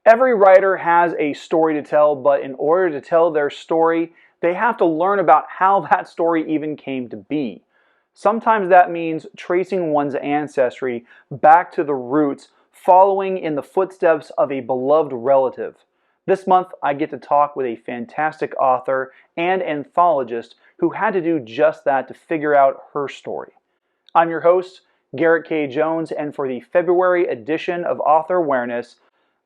Every writer has a story to tell, but in order to tell their story, they have to learn about how that story even came to be. Sometimes that means tracing one's ancestry back to the roots, following in the footsteps of a beloved relative. This month, I get to talk with a fantastic author and anthologist who had to do just that to figure out her story. I'm your host, Garrett K. Jones, and for the February edition of Author Awareness,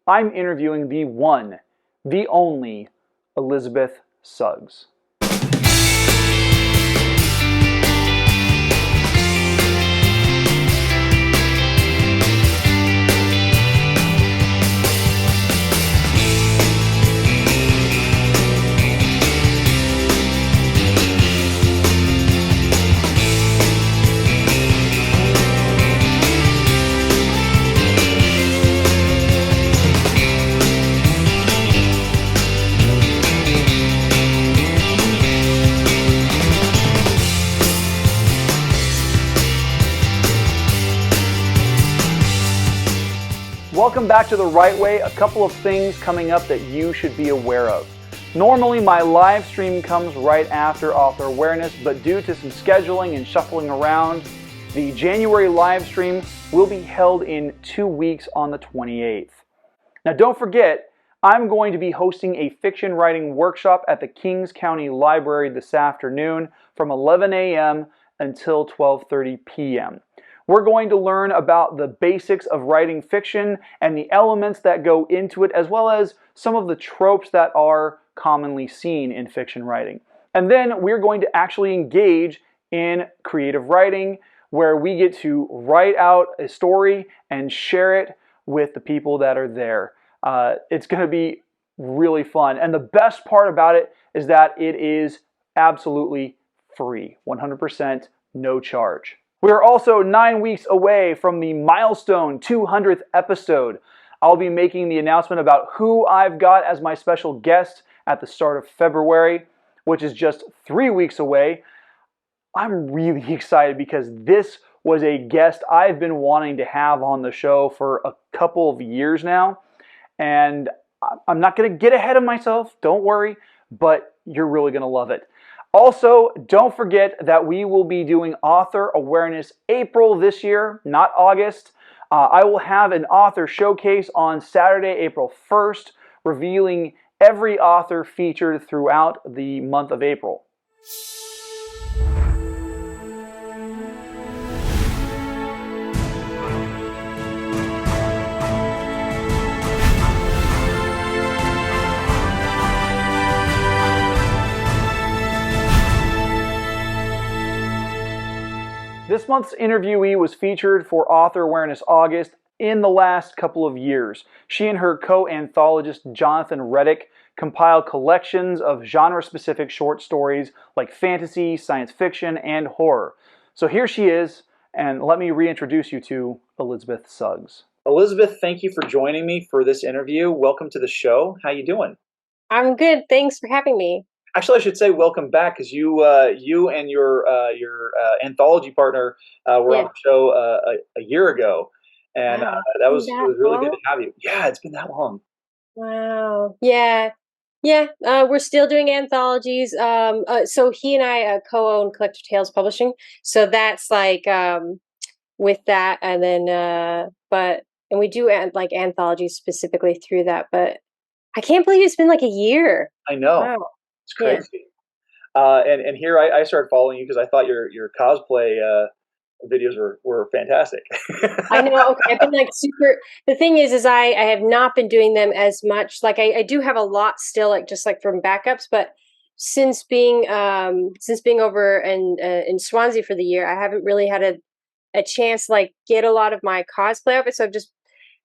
I'm interviewing the one, the only Elizabeth Suggs. Welcome back to The Right Way. A couple of things coming up that you should be aware of. Normally my live stream comes right after Author Awareness, but due to some scheduling and shuffling around, the January live stream will be held in 2 weeks on the 28th. Now don't forget, I'm going to be hosting a fiction writing workshop at the Kings County Library this afternoon from 11 a.m. until 12:30 p.m. We're going to learn about the basics of writing fiction and the elements that go into it, as well as some of the tropes that are commonly seen in fiction writing. And then we're going to actually engage in creative writing, where we get to write out a story and share it with the people that are there. It's going to be really fun. And the best part about it is that it is absolutely free, 100% no charge. We are also 9 weeks away from the milestone 200th episode. I'll be making the announcement about who I've got as my special guest at the start of February, which is just 3 weeks away. I'm really excited because this was a guest I've been wanting to have on the show for a couple of years now. And I'm not going to get ahead of myself, don't worry, but you're really going to love it. Also, don't forget that we will be doing Author Awareness April this year, not August. I will have an author showcase on Saturday, April 1st, revealing every author featured throughout the month of April. This month's interviewee was featured for Author Awareness August in the last couple of years. She and her co-anthologist Jonathan Reddick compile collections of genre-specific short stories like fantasy, science fiction, and horror. So here she is, and let me reintroduce you to Elizabeth Suggs. Elizabeth, thank you for joining me for this interview. Welcome to the show. How you doing? I'm good. Thanks for having me. Actually, I should say welcome back, because you and your anthology partner were on the show a year ago, and Wow. it was really good Long? to have you. Yeah, it's been that long. Wow. Yeah. Yeah. We're still doing anthologies. So he and I co-own Collective Tales Publishing. So that's like with that, and then and we do like anthologies specifically through that. But I can't believe it's been like a year. I know. Wow. It's crazy. And here I started following you because I thought your cosplay videos were fantastic. I know. Okay, I've been like super. The thing is I have not been doing them as much. Like I do have a lot still, like just like from backups, but since being over in Swansea for the year, I haven't really had a chance to like get a lot of my cosplay outfits. So I've just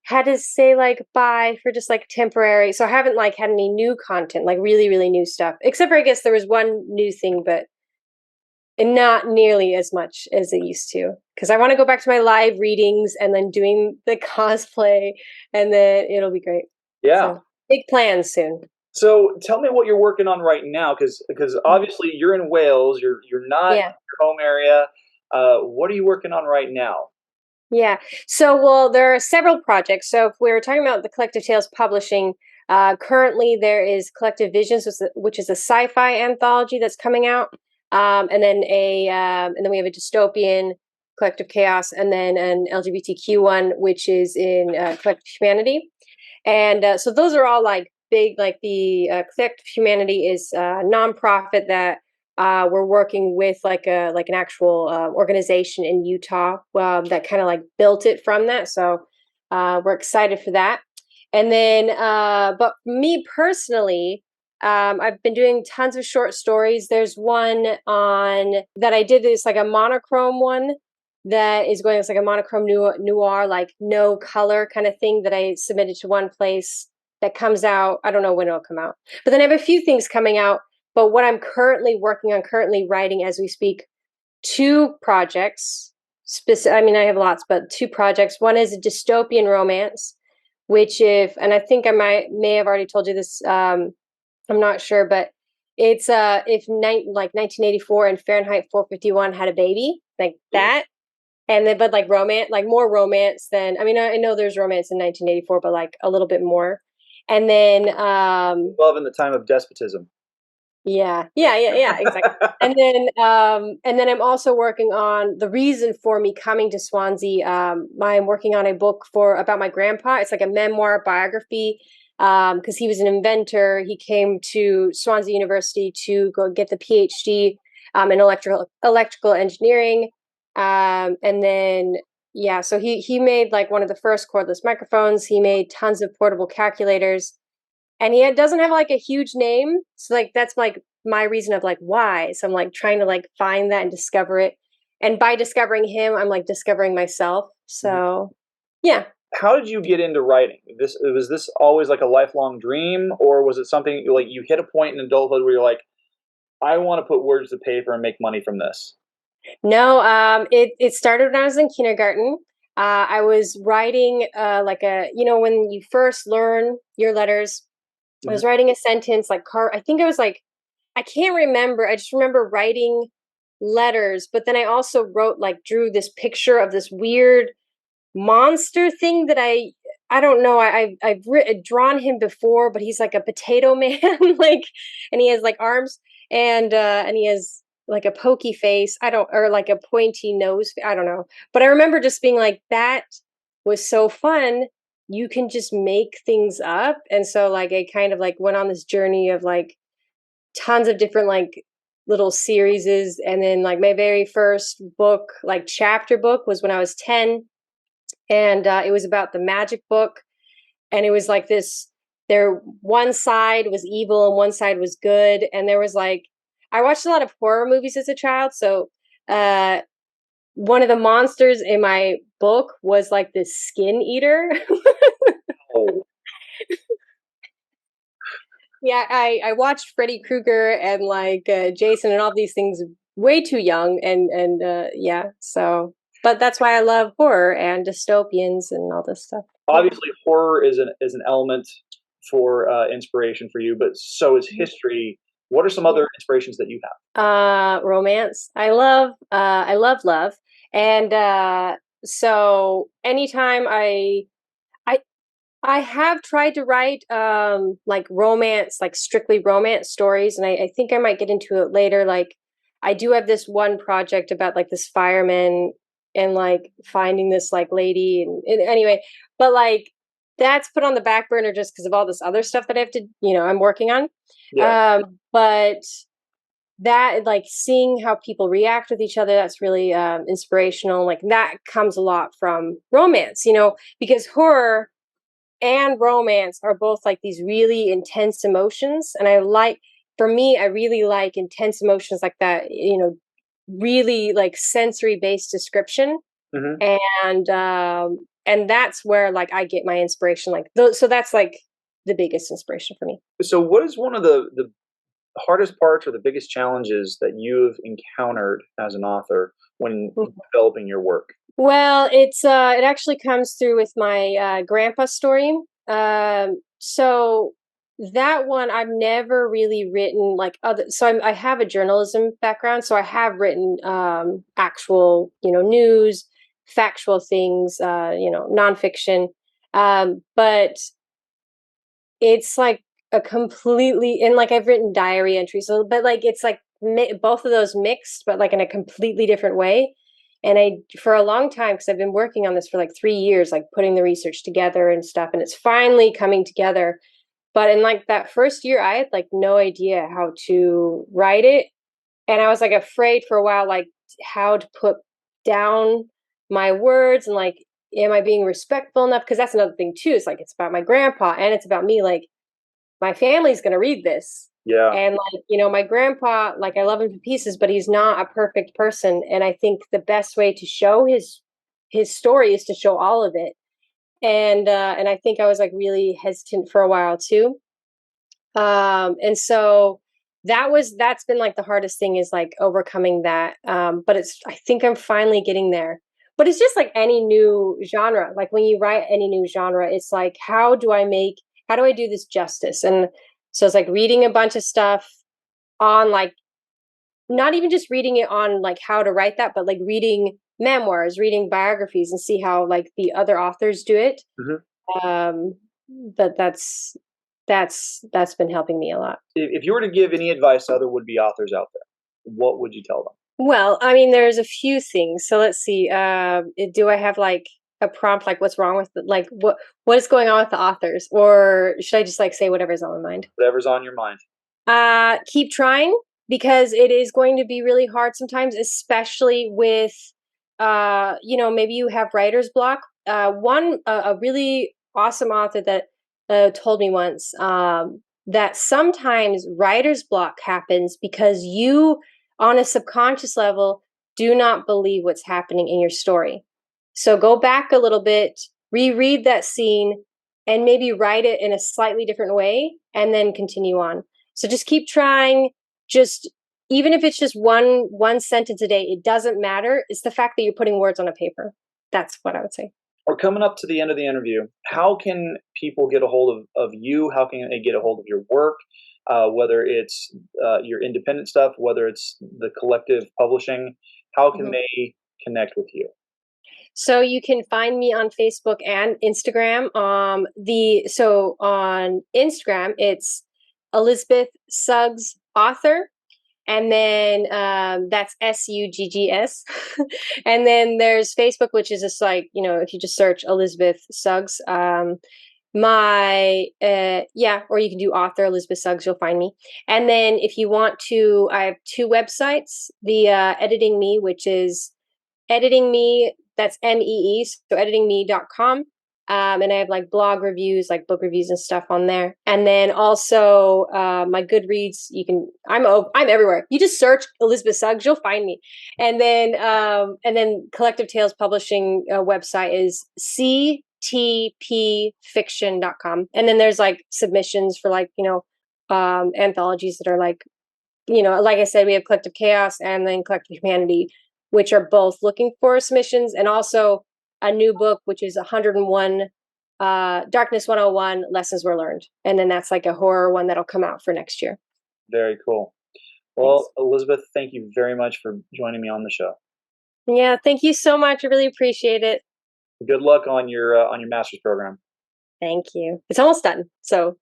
had to say like bye for just like temporary. So I haven't like had any new content, like really, really new stuff. Except for I guess there was one new thing, but not nearly as much as it used to. Because I want to go back to my live readings and then doing the cosplay, and then it'll be great. Yeah. So, big plans soon. So tell me what you're working on right now, because obviously you're in Wales. You're not in your home area. What are you working on right now? Yeah. So, well, there are several projects. So, if we're talking about the Collective Tales publishing, currently there is Collective Visions, which is a sci-fi anthology that's coming out, and then we have a dystopian Collective Chaos, and then an LGBTQ one, which is in Collective Humanity. And so those are all like big, like the Collective Humanity is a nonprofit that we're working with like an actual organization in Utah that kind of like built it from that. So we're excited for that. And then, but me personally, I've been doing tons of short stories. There's one on that I did this like a monochrome one that is going as like a monochrome noir, like no color kind of thing that I submitted to one place that comes out. I don't know when it'll come out, but then I have a few things coming out. But what I'm currently working on, currently writing as we speak, two projects. I mean, I have lots, but two projects. One is a dystopian romance, which and I think may have already told you this. I'm not sure, but it's if like 1984 and Fahrenheit 451 had a baby like that, and then but like romance, like more romance than I mean, I know there's romance in 1984, but like a little bit more. And then Love in the time of despotism. yeah, exactly. And then I'm also working on the reason for me coming to Swansea. I'm working on a book about my grandpa. It's like a memoir biography because he was an inventor. He came to Swansea University to go get the PhD in electrical engineering. And then yeah, so he made like one of the first cordless microphones. He made tons of portable calculators, and he doesn't have like a huge name, so like that's like my reason of like why. So I'm like trying to like find that and discover it, and by discovering him I'm like discovering myself. So yeah. How did you get into writing? Was this always like a lifelong dream, or was it something like you hit a point in adulthood where you're like, I want to put words to paper and make money from this? No, it started when I was in kindergarten. I was writing like when you first learn your letters, I Mhm. was writing a sentence like I think I was like, I can't remember. I just remember writing letters, but then I also drew this picture of this weird monster thing that I don't know. I've drawn him before, but he's like a potato man, like, and he has like arms and he has like a pokey face. I don't or like a pointy nose. I don't know, but I remember just being like, that was so fun. You can just make things up, and so like I kind of like went on this journey of like tons of different like little series, and then like my very first book, like chapter book, was when I was 10, and it was about the magic book, and it was like this, there one side was evil and one side was good, and there was like, I watched a lot of horror movies as a child, so uh one of the monsters in my book was like this skin eater. Oh, Yeah, I watched Freddy Krueger and like Jason and all these things way too young, and yeah, so but that's why I love horror and dystopians and all this stuff. Yeah. obviously, horror is an element for inspiration for you, but so is history. What are some Yeah. other inspirations that you have? Romance. I love love. And so anytime I I have tried to write like romance, like strictly romance stories, and I think I might get into it later. Like I do have this one project about like this fireman and like finding this like lady, and anyway, but like that's put on the back burner just because of all this other stuff that I have to, I'm working on. Yeah. But that like seeing how people react with each other, that's really inspirational. Like that comes a lot from romance, because horror and romance are both like these really intense emotions, and for me I really like intense emotions like that, really like sensory based description. Hmm. And that's where like I get my inspiration, like so that's like the biggest inspiration for me. So, what is one of the hardest parts or the biggest challenges that you've encountered as an author when developing your work? Well, it actually comes through with my grandpa story. So that one I've never really written like other. So I have a journalism background, so I have written actual news, factual things, nonfiction. But it's like a completely, and like I've written diary entries, so, but like it's like both of those mixed, but like in a completely different way. And for a long time, because I've been working on this for like 3 years, like putting the research together and stuff, and it's finally coming together. But in like that first year, I had like no idea how to write it. And I was like afraid for a while, like how to put down my words and like, am I being respectful enough? Because that's another thing too. It's like, it's about my grandpa and it's about me. Like, my family's going to read this. Yeah. And like, my grandpa, like I love him to pieces, but he's not a perfect person. And I think the best way to show his story is to show all of it. And I think I was like really hesitant for a while too. And so that's been like the hardest thing, is like overcoming that. But I think I'm finally getting there. But it's just like any new genre. Like when you write any new genre, it's like, how do I do this justice? And so it's like reading a bunch of stuff on like, not even just reading it on like how to write that, but like reading memoirs, reading biographies, and see how like the other authors do it. But that's been helping me a lot. If you were to give any advice to other would-be authors out there, what would you tell them? Well, I mean, there's a few things. So let's see. Do I have like a prompt, like what's wrong with like what is going on with the authors, or should I just like say whatever's on my mind? Whatever's on your mind. Keep trying, because it is going to be really hard sometimes, especially with maybe you have writer's block. A really awesome author that told me once that sometimes writer's block happens because you, on a subconscious level, do not believe what's happening in your story. So go back a little bit, reread that scene, and maybe write it in a slightly different way, and then continue on. So just keep trying. Just even if it's just one sentence a day, it doesn't matter. It's the fact that you're putting words on a paper. That's what I would say. We're coming up to the end of the interview. How can people get a hold of you? How can they get a hold of your work? Whether it's your independent stuff, whether it's the collective publishing, how can they connect with you? So you can find me on Facebook and Instagram. So on Instagram, it's Elizabeth Suggs author. And then that's Suggs. And then there's Facebook, which is just like, if you just search Elizabeth Suggs, or you can do author Elizabeth Suggs, you'll find me. And then if you want to, I have 2 websites, the Editing Me, which is Editing Me, that's MEE, so editingme.com. And I have like blog reviews, like book reviews and stuff on there. And then also my Goodreads, I'm everywhere. You just search Elizabeth Suggs, you'll find me. And then Collective Tales Publishing website is ctpfiction.com. And then there's like submissions for like, anthologies that are like, like I said, we have Collective Chaos and then Collective Humanity, which are both looking for submissions, and also a new book, which is 101, Darkness 101, Lessons Were Learned. And then that's like a horror one that'll come out for next year. Very cool. Well, thanks. Elizabeth, thank you very much for joining me on the show. Yeah, thank you so much. I really appreciate it. Good luck on your master's program. Thank you. It's almost done, so a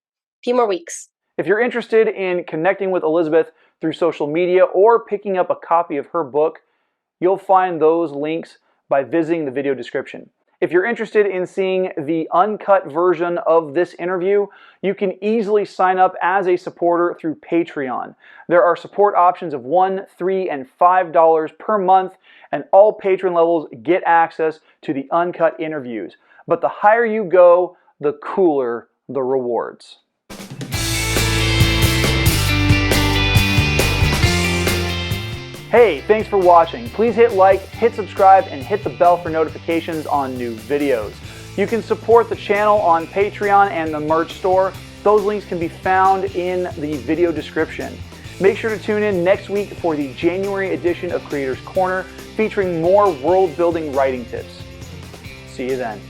few more weeks. If you're interested in connecting with Elizabeth through social media or picking up a copy of her book, you'll find those links by visiting the video description. If you're interested in seeing the uncut version of this interview, you can easily sign up as a supporter through Patreon. There are support options of $1, $3, and $5 per month, and all patron levels get access to the uncut interviews. But the higher you go, the cooler the rewards. Hey, thanks for watching. Please hit like, hit subscribe, and hit the bell for notifications on new videos. You can support the channel on Patreon and the merch store. Those links can be found in the video description. Make sure to tune in next week for the January edition of Creators Corner, featuring more world-building writing tips. See you then.